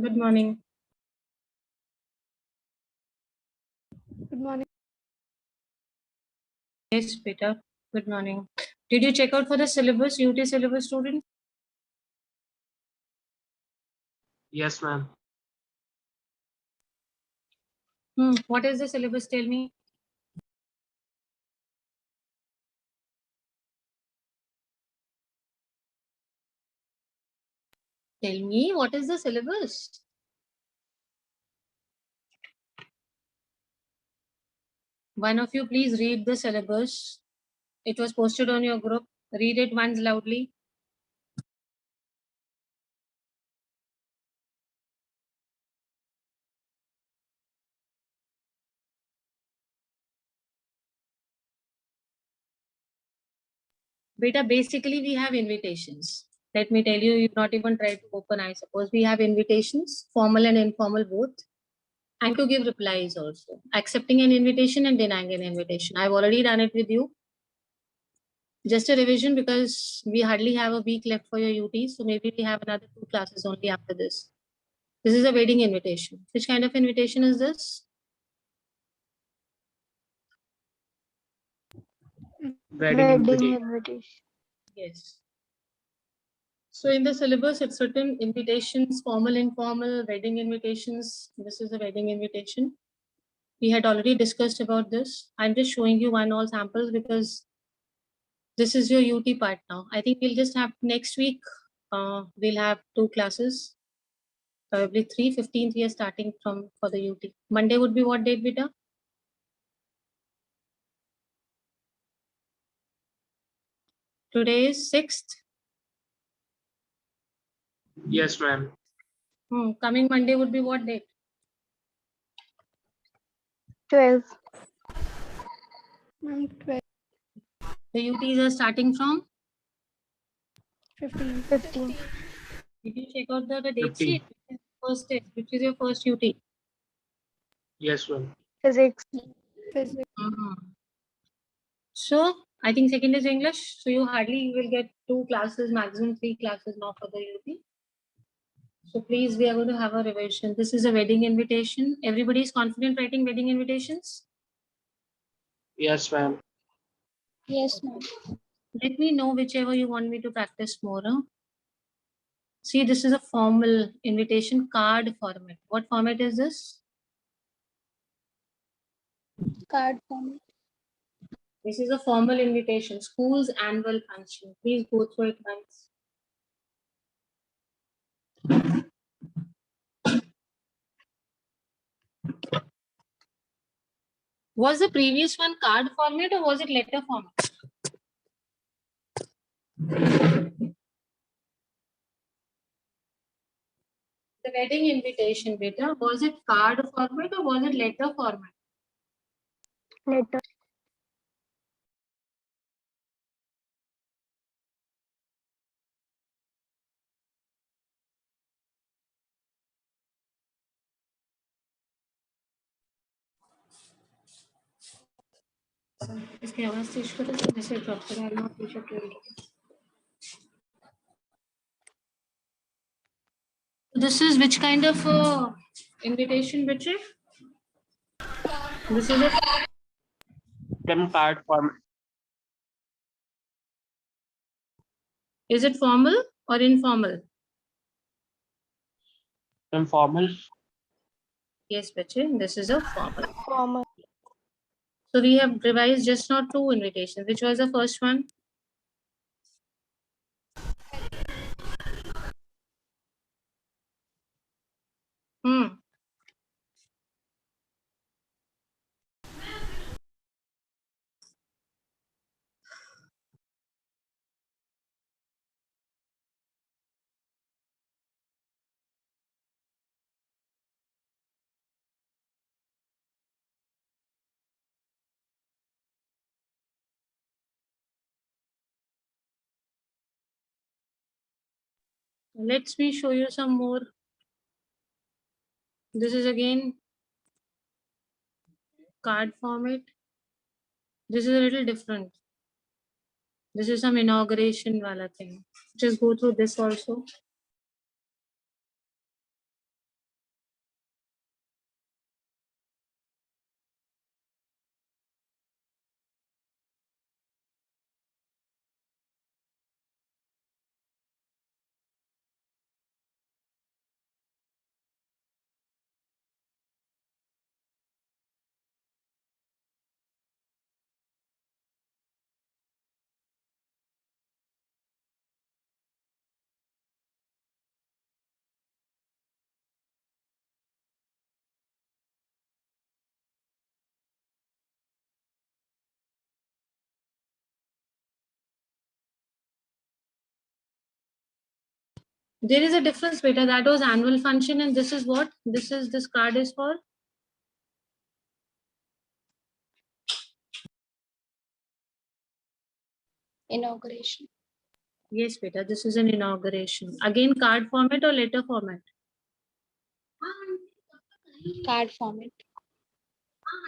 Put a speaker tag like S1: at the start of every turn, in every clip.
S1: Good morning.
S2: Good morning.
S1: Yes, Peter. Good morning. Did you check out for the syllabus, UT syllabus, student?
S3: Yes, ma'am.
S1: What is the syllabus? Tell me. Tell me, what is the syllabus? One of you, please read the syllabus. It was posted on your group. Read it once loudly. Beta, basically, we have invitations. Let me tell you, you've not even tried to open, I suppose. We have invitations, formal and informal both, and to give replies also. Accepting an invitation and denying an invitation. I've already done it with you. Just a revision because we hardly have a week left for your UT. So maybe we have another 2 classes only after this. This is a wedding invitation. Which kind of invitation is this?
S3: Wedding invitation.
S2: invitation.
S1: Yes. So in the syllabus, it's written invitations, formal, informal, wedding invitations. This is a wedding invitation. We had already discussed about this. I'm just showing you one all samples because this is your UT part now. I think we'll just have next week, we'll have 2 classes. Probably 3/15th we are starting from for the UT. Monday would be what date, beta? Today is 6th.
S3: Yes, ma'am.
S1: Coming Monday would be what date?
S2: 12. 12.
S1: The UTs are starting from?
S2: 15.
S1: Did you check out the date
S3: 15.
S1: sheet? First day, which is your first UT?
S3: Yes, ma'am.
S2: Physics.
S1: So I think second is English. So you hardly will get 2 classes, maximum 3 classes now for the UT. So please, we are going to have a revision. This is a wedding invitation. Everybody is confident writing wedding invitations?
S3: Yes, ma'am.
S2: Yes, ma'am.
S1: Let me know whichever you want me to practice more. Huh? See, this is a formal invitation card format. What format is this?
S2: Card format.
S1: This is a formal invitation, school's annual function. Please go through it once. Was the previous one card format or was it letter format? The wedding invitation, beta, was it card format or was it letter format?
S2: Letter.
S1: इसकी आवाज तेज करो तो जैसे drop करो This is which kind of invitation, Richard? This is a
S3: Card format.
S1: Is it formal or informal?
S3: Informal.
S1: Yes, Bachche, this is a formal.
S2: Formal.
S1: So we have revised just not 2 invitations. Which was the first one? Let me show you some more. This is again card format. This is a little different. This is some inauguration wala thing. Just go through this also. There is a difference, beta. That was annual function, and this is what? This card is for?
S2: Inauguration.
S1: Yes, beta. This is an inauguration. Again, card format or letter format?
S2: Card format.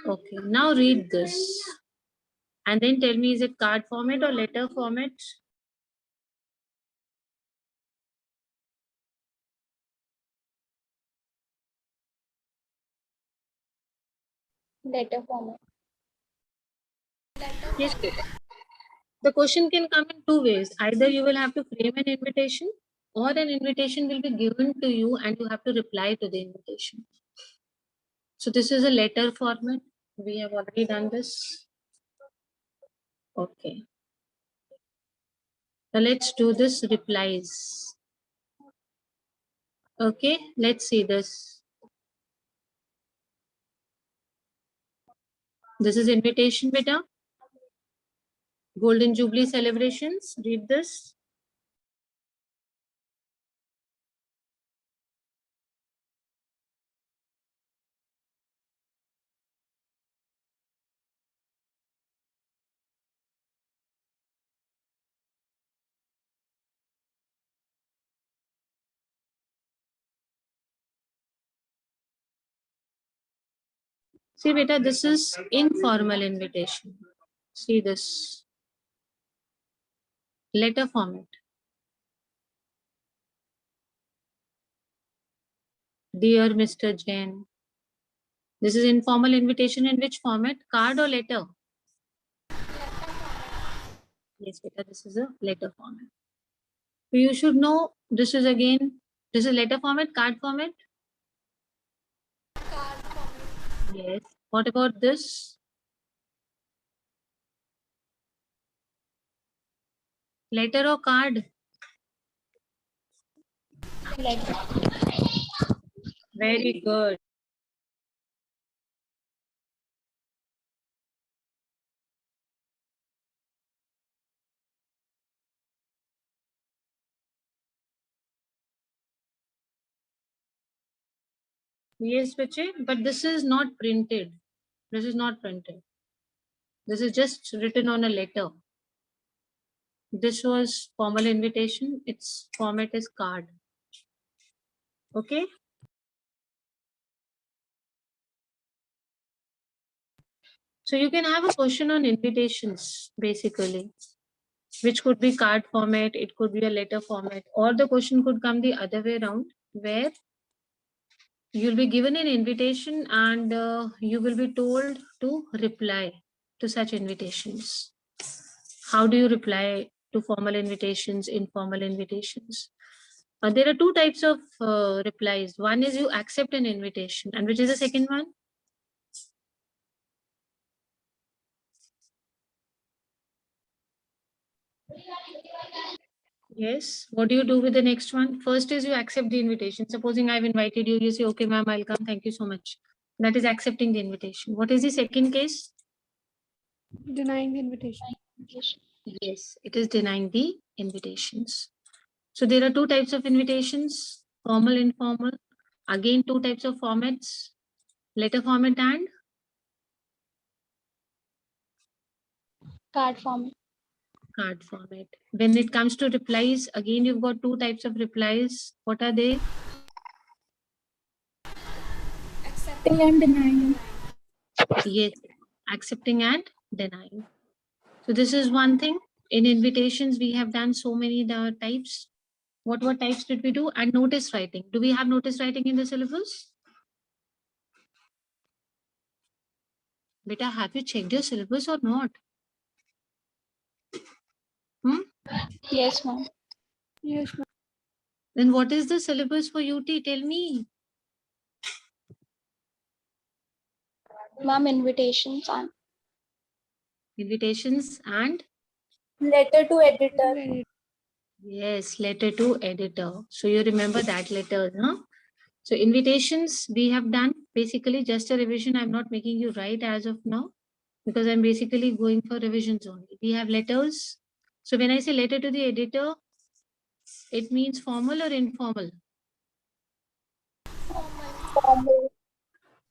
S1: Okay. Now read this. And then tell me, is it card format or letter format?
S2: Letter format.
S1: Yes, beta. The question can come in two ways. Either you will have to frame an invitation, or an invitation will be given to you and you have to reply to the invitation. So this is a letter format. We have already done this. Okay. Now let's do this replies. Okay, let's see this. This is invitation, beta. Golden Jubilee celebrations. Read this. See, beta, this is informal invitation. See this. Letter format. Dear Mr. Jain. This is informal invitation in which format? Card or letter? Yes, beta, this is a letter format. So you should know this is letter format, card format? Yes. What about this? Letter or card?
S2: Letter.
S1: Very good. Yes, Pache, but this is not printed. This is not printed. This is just written on a letter. This was formal invitation. Its format is card. Okay. So you can have a question on invitations, basically, which could be card format, it could be a letter format, or the question could come the other way around, where you'll be given an invitation and you will be told to reply to such invitations. How do you reply to formal invitations, informal invitations? There are two types of replies. One is you accept an invitation, and which is the second one? Yes. What do you do with the next one? First is you accept the invitation. Supposing I've invited you, you say, okay, ma'am, I'll come. Thank you so much. That is accepting the invitation. What is the second case?
S2: Denying the invitation.
S1: Yes, it is denying the invitations. So there are two types of invitations, formal, informal. Again, two types of formats, letter format and
S2: Card format.
S1: card format. When it comes to replies, again, you've got two types of replies. What are they?
S2: Accepting and denying.
S1: Yes, accepting and denying. So this is one thing. In invitations, we have done so many types. What types did we do? And notice writing. Do we have notice writing in the syllabus? Beta, have you checked your syllabus or not?
S2: Yes, ma'am. Yes, ma'am.
S1: Then what is the syllabus for UT? Tell me.
S2: Ma'am, invitations and
S1: Invitations and
S2: letter to editor.
S1: yes, letter to editor. So you remember that letter, huh? So invitations we have done basically just a revision. I'm not making you write as of now because I'm basically going for revisions only. We have letters. So when I say letter to the editor, It means formal or informal?
S2: Formal.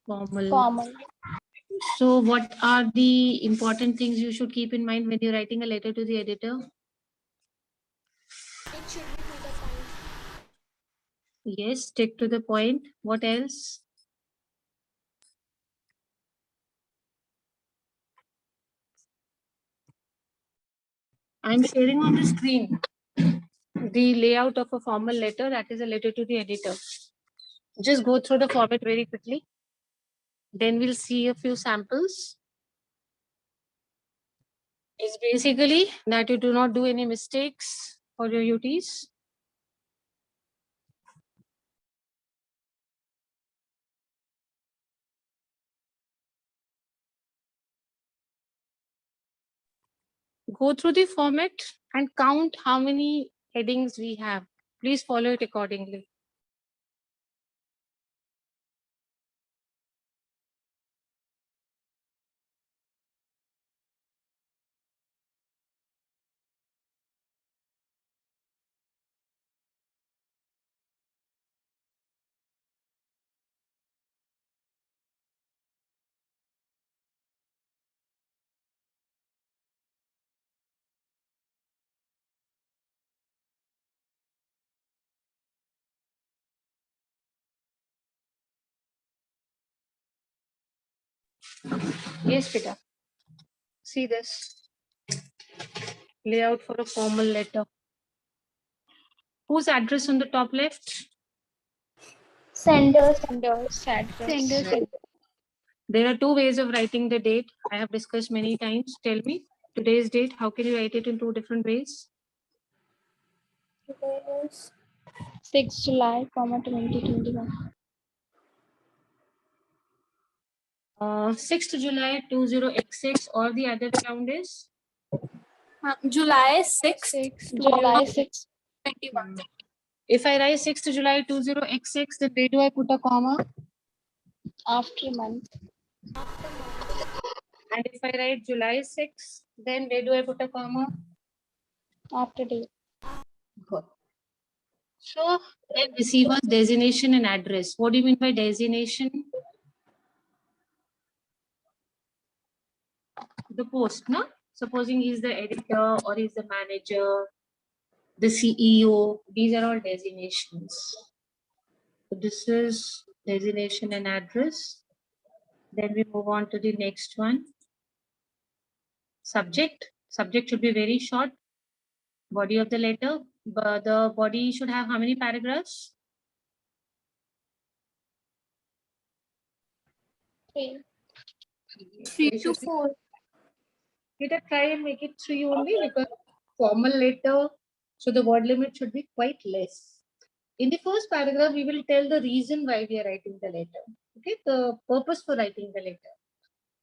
S1: Formal. So what are the important things you should keep in mind when you're writing a letter to the editor?
S2: It should be to the point.
S1: Yes, stick to the point. What else? I'm sharing on the screen the layout of a formal letter, that is a letter to the editor. Just go through the format very quickly. Then we'll see a few samples. It's basically that you do not do any mistakes for your UTs. Go through the format and count how many headings we have. Please follow it accordingly. Yes, Pita. See this layout for a formal letter. Whose address on the top left?
S2: Senders.
S1: Senders. There are two ways of writing the date. I have discussed many times. Tell me today's date. How can you write it in two different ways?
S2: Today is 6 July, 2021.
S1: 6th July 20x6, or the other way around is
S2: July 6th. July 6th. 21.
S1: If I write 6th July 20x6, then where do I put a comma?
S2: After month.
S1: And if I write July 6th, then where do I put a comma?
S2: After day.
S1: Good. So then receiver's designation and address. What do you mean by designation? The post, no? Supposing he's the editor or he's the manager, the CEO, these are all designations. So this is designation and address. Then we move on to the next one. Subject. Subject should be very short. Body of the letter. But the body should have how many paragraphs?
S2: 3
S1: Three
S2: to 4.
S1: Let us try and make it 3 only, because formal letter, so the word limit should be quite less. In the first paragraph, we will tell the reason why we are writing the letter. Okay, the purpose for writing the letter.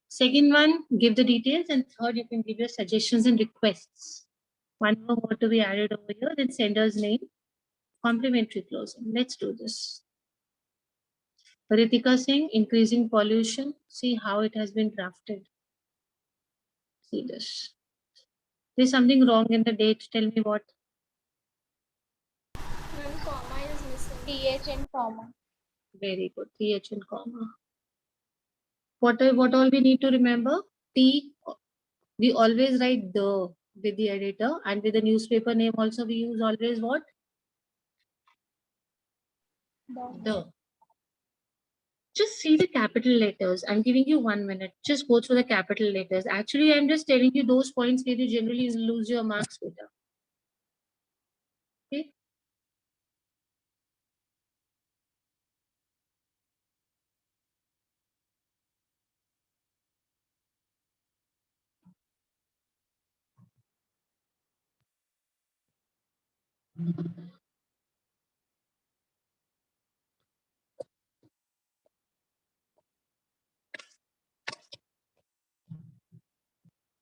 S1: Second one, give the details, and third, you can give your suggestions and requests. One more word to be added over here, then sender's name, complimentary closing. Let's do this. Ritika Singh, increasing pollution. See how it has been drafted. See this. There's something wrong in the date. Tell me what.
S2: Comma is missing. TH and comma.
S1: Very good. TH and comma. What all we need to remember? T. We always write the with the editor, and with the newspaper name also we use always what? The. Just see the capital letters. I'm giving you 1 minute. Just go through the capital letters. Actually, I'm just telling you those points where you generally lose your marks with. Okay.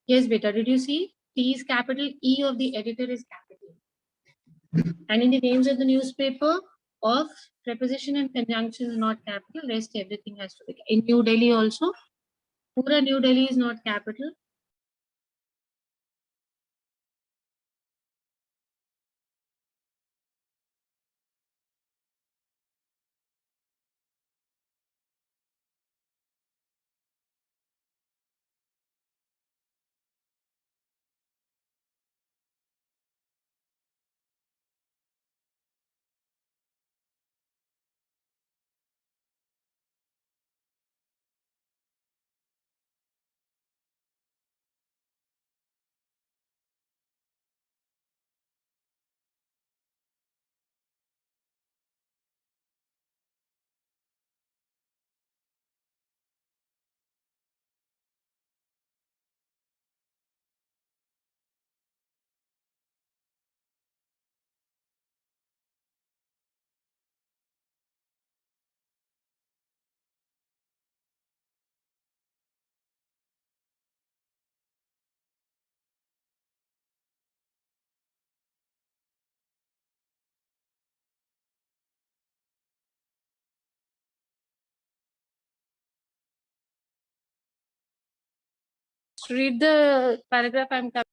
S1: Yes, beta. Did you see? T is capital, E of the editor is capital. And in the names of the newspaper, of, preposition and conjunction is not capital. Rest everything has to be. In New Delhi also, Pura New Delhi is not capital. read the paragraph I'm covering.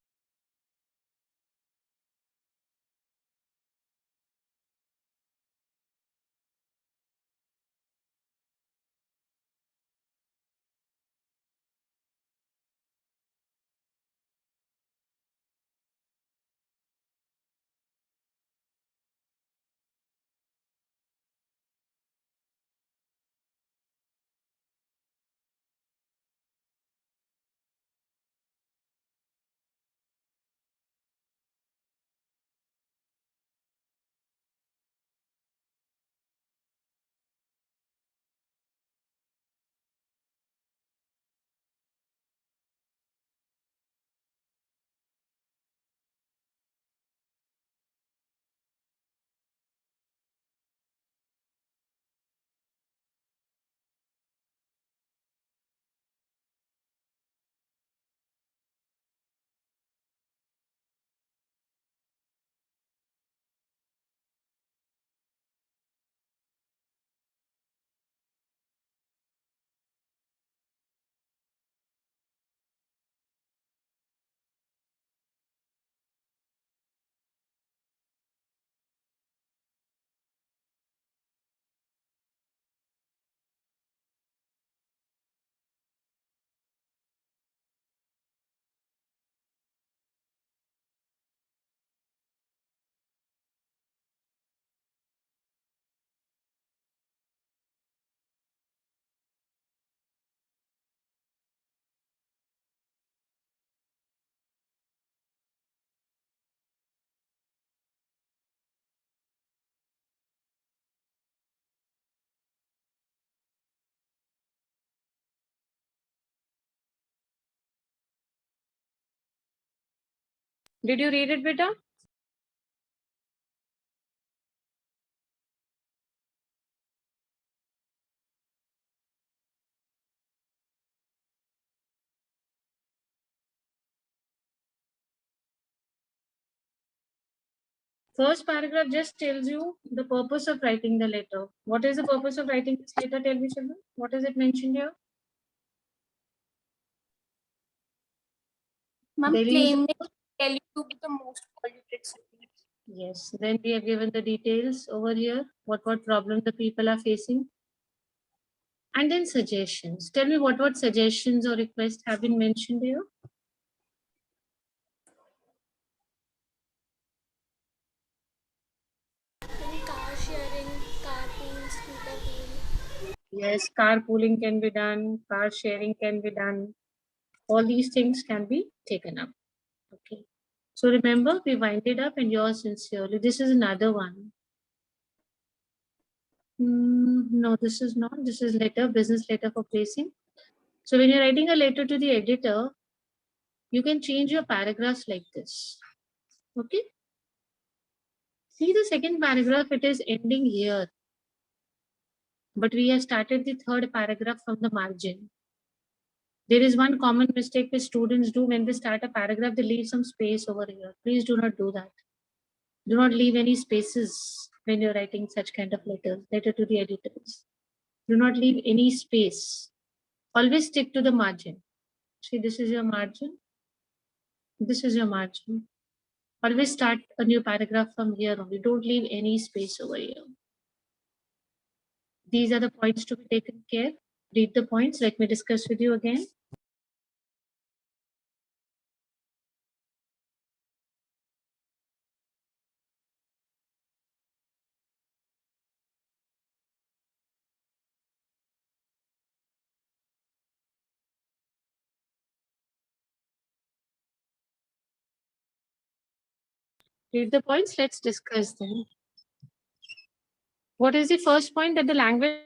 S1: Did you read it, beta? First paragraph just tells you the purpose of writing the letter. What is the purpose of writing this letter? Tell me, children. What is it mentioned here?
S2: Ma'am,
S1: Delhi is-
S2: claiming Delhi to be the most polluted city.
S1: Yes. Then we have given the details over here. What problem the people are facing. And then suggestions. Tell me what suggestions or requests have been mentioned here.
S2: Car sharing, carpool, scooter pool.
S1: Yes, carpooling can be done, car sharing can be done. All these things can be taken up. Okay. So remember, we wind it up and yours sincerely. This is another one. No, this is not. This is letter, business letter for placing. So when you're writing a letter to the editor, you can change your paragraphs like this. Okay. See the second paragraph, it is ending here. But we have started the third paragraph from the margin. There is one common mistake which students do when they start a paragraph, they leave some space over here. Please do not do that. Do not leave any spaces when you're writing such kind of letter to the editors. Do not leave any space. Always stick to the margin. See, this is your margin. This is your margin. Always start a new paragraph from here only. Don't leave any space over here. These are the points to be taken care. Read the points. Let me discuss with you again. Read the points. Let's discuss them. What is the first point that the language?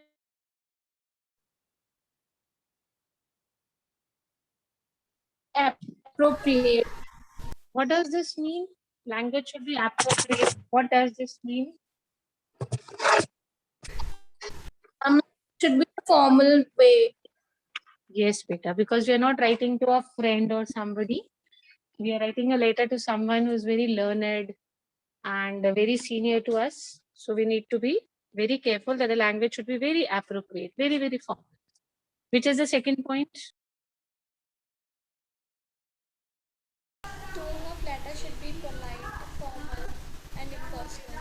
S2: Appropriate.
S1: What does this mean? Language should be appropriate. What does this mean?
S2: Should be a formal way.
S1: Yes, beta, because we are not writing to a friend or somebody. We are writing a letter to someone who is very learned and very senior to us. So we need to be very careful that the language should be very appropriate, very, very formal. Which is the second point?
S2: should be polite, formal, and impersonal.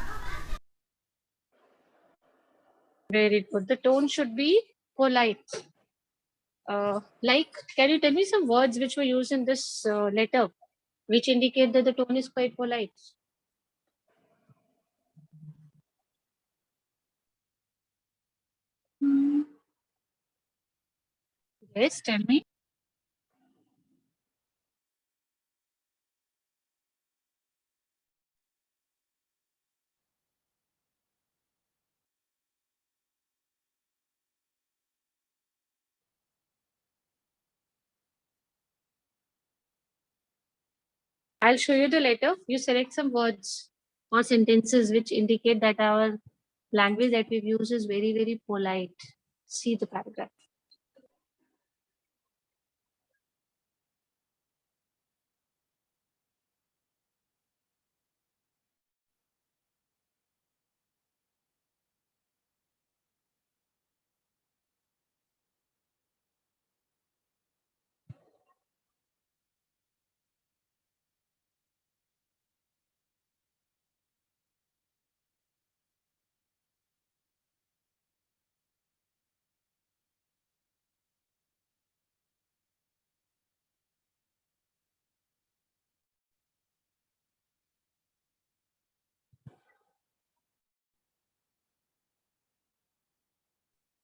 S1: Very good. The tone should be polite. Like, can you tell me some words which were used in this letter, which indicate that the tone is quite polite? Yes, tell me. I'll show you the letter. You select some words or sentences which indicate that our language that we've used is very, very polite. See the paragraph.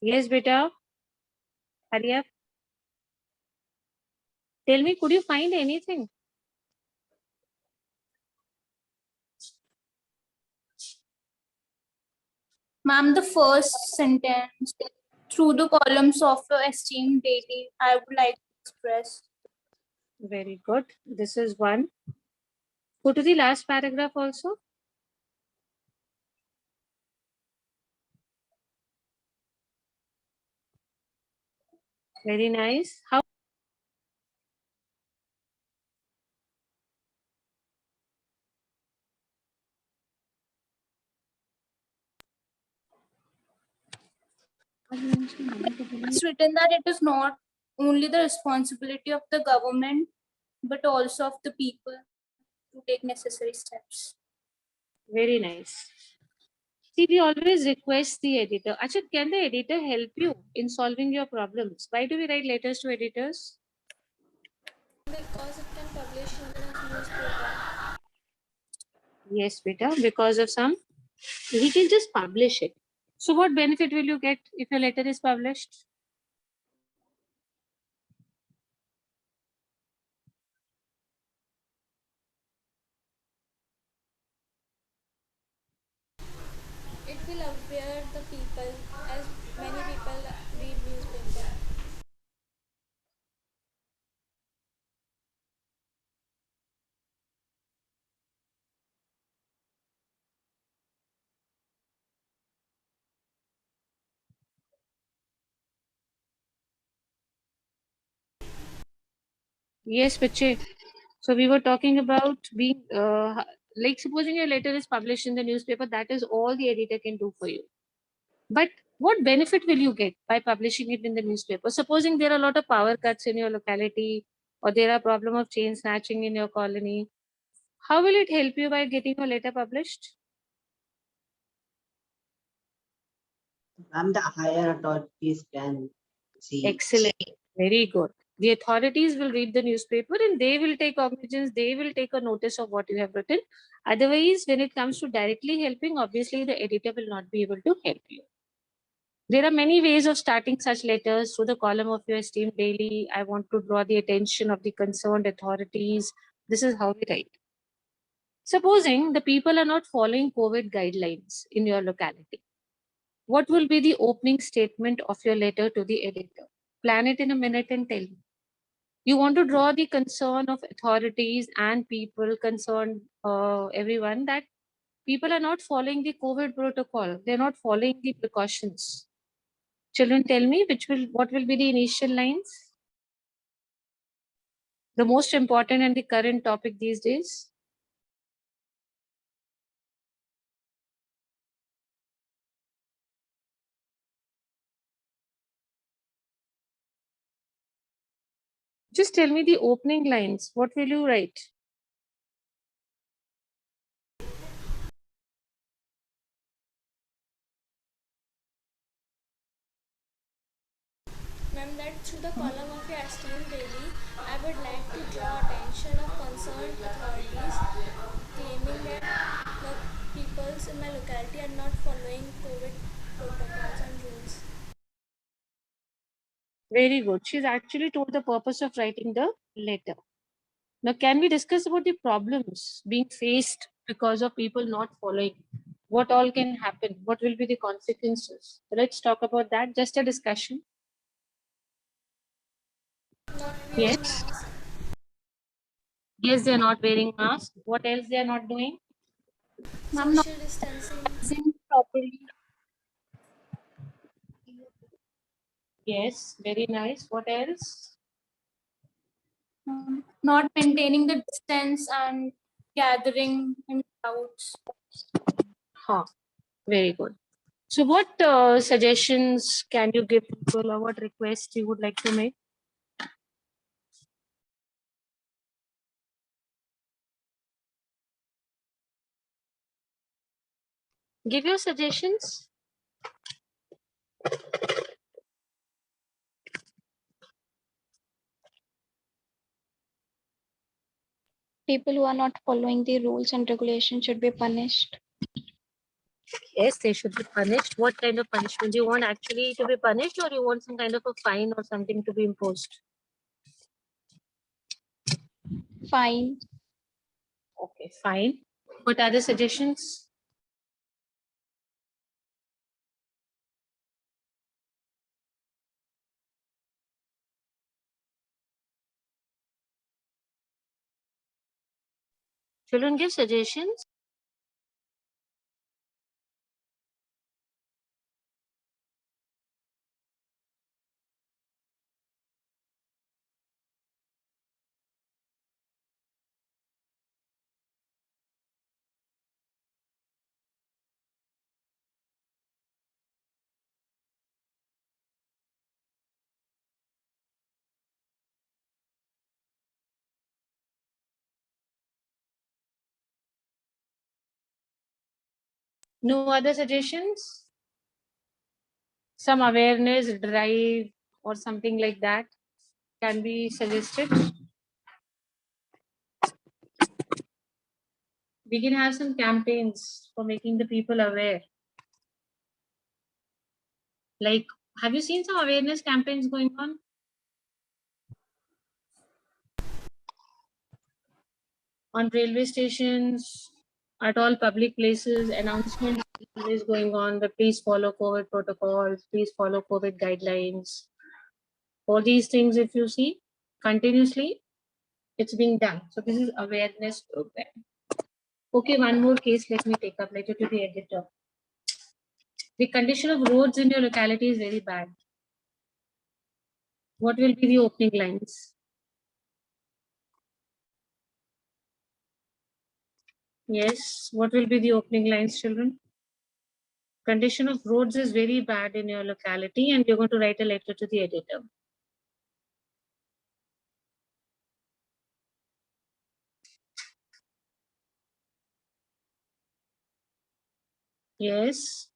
S1: Yes, beta. Hurry up. Tell me, could you find anything?
S2: Ma'am, the first sentence, through the columns of your esteemed daily, I would like to express.
S1: Very good. This is one. Go to the last paragraph also. Very nice. How?
S2: It's written that it is not only the responsibility of the government, but also of the people to take necessary steps.
S1: Very nice. See, we always request the editor. Achha, can the editor help you in solving your problems? Why do we write letters to editors?
S2: Because it can publish in a newspaper.
S1: Yes, beta, because of some, he can just publish it. So what benefit will you get if your letter is published?
S2: It will aware the people as many people read newspaper.
S1: Yes, Piche. So we were talking about being, like supposing your letter is published in the newspaper, that is all the editor can do for you. But what benefit will you get by publishing it in the newspaper? Supposing there are a lot of power cuts in your locality, or there are problem of chain snatching in your colony, how will it help you by getting your letter published?
S4: The higher authorities can see.
S1: Excellent. Very good. The authorities will read the newspaper and they will take cognizance, they will take a notice of what you have written. Otherwise, when it comes to directly helping, obviously the editor will not be able to help you. There are many ways of starting such letters through the column of your esteemed daily. I want to draw the attention of the concerned authorities. This is how we write. Supposing the people are not following COVID guidelines in your locality, what will be the opening statement of your letter to the editor? Plan it in a minute and tell me. You want to draw the concern of authorities and people concerned, everyone, that people are not following the COVID protocol. They're not following the precautions. Children, tell me what will be the initial lines? The most important and the current topic these days. Just tell me the opening lines. What will you write?
S5: Through the column of your esteemed daily, I would like to draw attention of concerned authorities claiming that the peoples in my locality are not following COVID protocols and rules.
S1: Very good. She's actually told the purpose of writing the letter. Now, can we discuss about the problems being faced because of people not following? What all can happen? What will be the consequences? So let's talk about that. Just a discussion.
S5: Not wearing
S1: Yes.
S5: masks,
S1: Yes, they are not wearing masks. What else they are not doing?
S2: Ma'am, not
S5: social distancing,
S2: using properly.
S1: Yes, very nice. What else?
S2: Not maintaining the distance and gathering in crowds.
S1: Huh. Very good. So what suggestions can you give people or what requests you would like to make? Give your suggestions.
S6: People who are not following the rules and regulations should be punished.
S1: Yes, they should be punished. What kind of punishment? Do you want actually to be punished or you want some kind of a fine or something to be imposed?
S6: Fine.
S1: Okay, fine. What other suggestions? Children, give suggestions. No other suggestions? Some awareness drive or something like that can be suggested. We can have some campaigns for making the people aware. Like, have you seen some awareness campaigns going on? On railway stations, at all public places, announcement is going on that please follow COVID protocols, please follow COVID guidelines. All these things, if you see continuously, it's being done. So this is awareness program. Okay, one more case let me take up later to the editor. The condition of roads in your locality is very bad. What will be the opening lines? Yes, what will be the opening lines, children? Condition of roads is very bad in your locality and you're going to write a letter to the editor. Yes.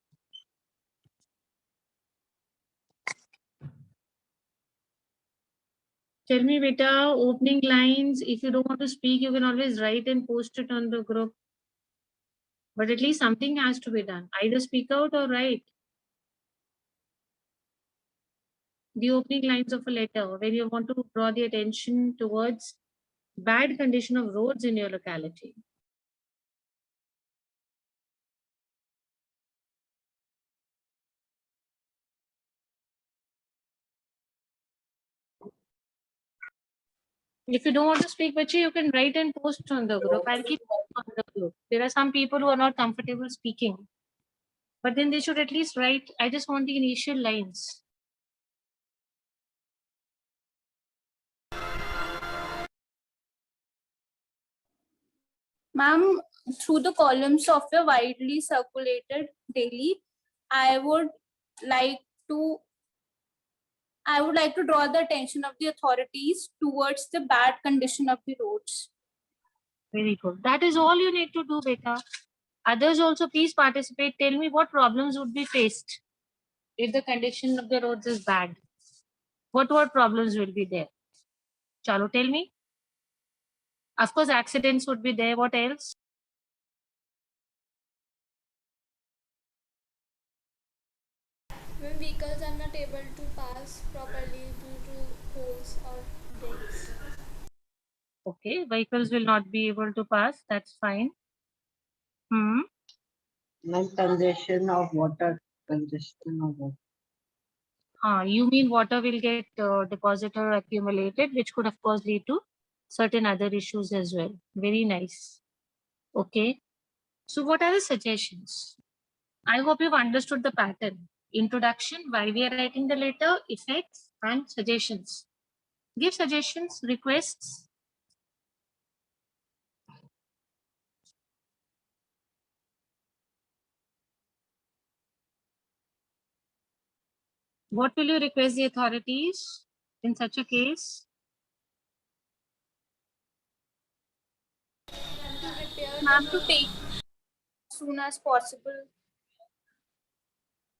S1: Tell me, beta, opening lines. If you don't want to speak, you can always write and post it on the group. But at least something has to be done. Either speak out or write. The opening lines of a letter when you want to draw the attention towards bad condition of roads in your locality. If you don't want to speak, Bachi, you can write and post on the group. I'll keep on the group. There are some people who are not comfortable speaking, but then they should at least write. I just want the initial lines.
S2: Ma'am, through the columns of your widely circulated daily, I would like to draw the attention of the authorities towards the bad condition of the roads.
S1: Very good. That is all you need to do, beta. Others also please participate. Tell me what problems would be faced if the condition of the roads is bad. What problems will be there? Chalo, tell me. Of course, accidents would be there. What else?
S5: When vehicles are not able to pass properly due to holes or breaks.
S1: Okay, vehicles will not be able to pass. That's fine. Hmm.
S4: Ma'am, congestion of water. Congestion of water.
S1: You mean water will get deposited or accumulated, which could of course lead to certain other issues as well. Very nice. Okay. So what are the suggestions? I hope you've understood the pattern. Introduction, why we are writing the letter, effects, and suggestions. Give suggestions, requests. What will you request the authorities in such a case?
S5: To repair
S2: Ma'am,
S5: the
S2: to take as soon as possible.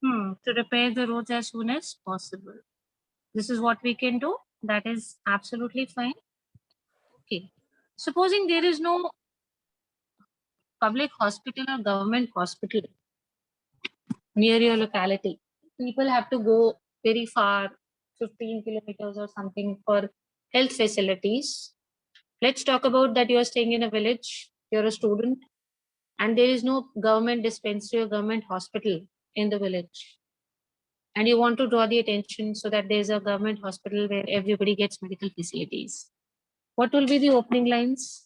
S1: To repair the roads as soon as possible. This is what we can do. That is absolutely fine. Okay. Supposing there is no public hospital or government hospital near your locality, people have to go very far, 15 kilometers or something for health facilities. Let's talk about that you are staying in a village, you're a student, and there is no government dispensary or government hospital in the village. And you want to draw the attention so that there's a government hospital where everybody gets medical facilities. What will be the opening lines?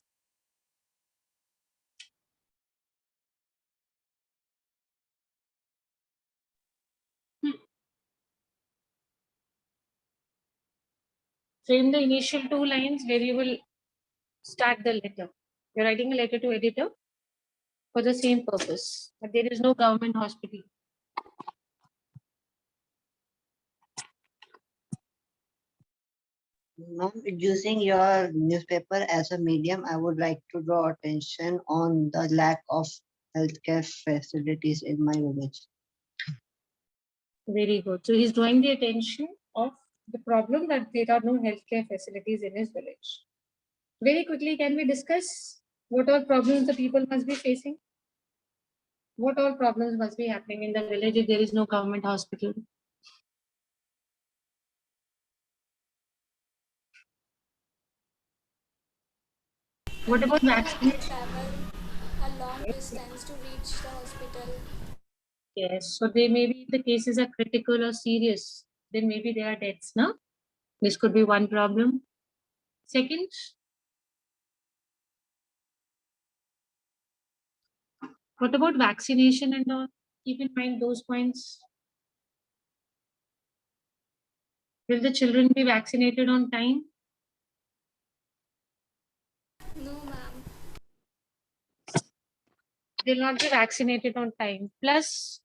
S1: Frame the initial 2 lines where you will start the letter. You're writing a letter to editor for the same purpose, but there is no government hospital.
S4: Ma'am, using your newspaper as a medium, I would like to draw attention on the lack of healthcare facilities in my village.
S1: Very good. So he's drawing the attention of the problem that there are no healthcare facilities in his village. Very quickly, can we discuss what all problems the people must be facing? What all problems must be happening in the village if there is no government hospital? What about
S5: people have to
S1: vaccination?
S5: travel a long distance to reach the hospital.
S1: Yes, so they maybe the cases are critical or serious. Then maybe there are deaths, no? This could be one problem. Second, what about vaccination and all? Keep in mind those points. Will the children be vaccinated on time?
S5: No, ma'am.
S1: They'll not be vaccinated on time. Plus,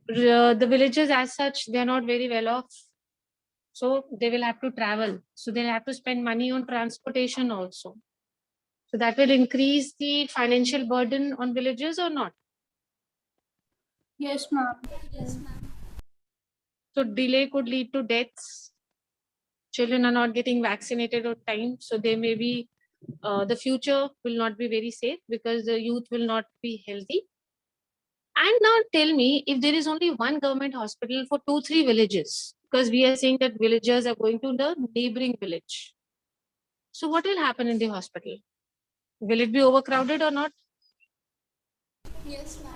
S1: the villages as such, they are not very well off. So they will have to travel. So they'll have to spend money on transportation also. So that will increase the financial burden on villages or not?
S2: Yes, ma'am.
S5: Yes, ma'am.
S1: So delay could lead to deaths. Children are not getting vaccinated on time. So they may be, the future will not be very safe because the youth will not be healthy. And now tell me, if there is only one government hospital for 2-3 villages, because we are saying that villagers are going to the neighboring village. So what will happen in the hospital? Will it be overcrowded or not?
S5: Yes, ma'am.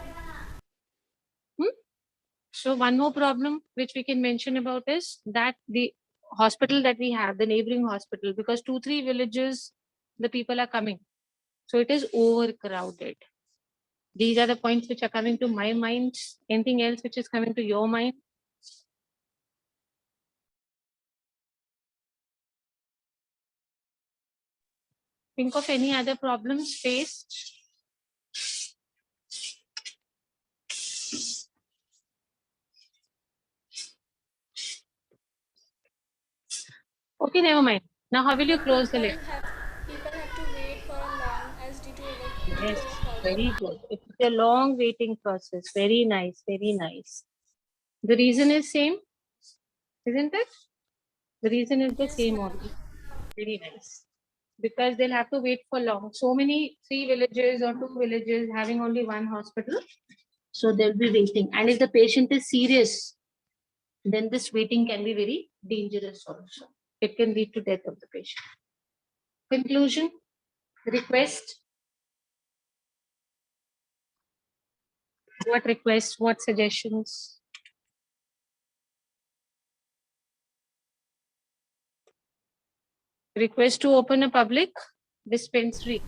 S1: So one more problem which we can mention about is that the hospital that we have, the neighboring hospital, because 2-3 villages, the people are coming. So it is overcrowded. These are the points which are coming to my mind. Anything else which is coming to your mind? Think of any other problems faced. Okay, never mind. Now, how will you close the letter?
S5: People have to wait for a long as due to
S1: Yes,
S5: overcrowding.
S1: very good. It's a long waiting process. Very nice, very nice. The reason is same, isn't it? The reason is the
S5: Yes,
S1: same
S5: ma'am.
S1: only. Very nice. Because they'll have to wait for long. So many 3 villages or 2 villages having only one hospital. So they'll be waiting. And if the patient is serious, then this waiting can be very dangerous also. It can lead to death of the patient. Conclusion, request. What requests, what suggestions? Request to open a public dispensary.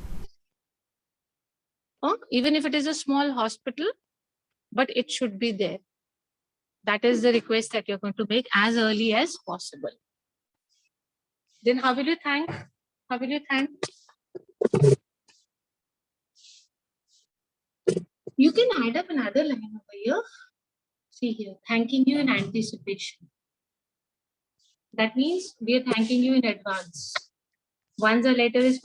S1: Even if it is a small hospital, but it should be there. That is the request that you're going to make as early as possible. Then how will you thank? How will you thank? You can add up another line over here. See here, thanking you in anticipation. That means we are thanking you in advance. Once a letter is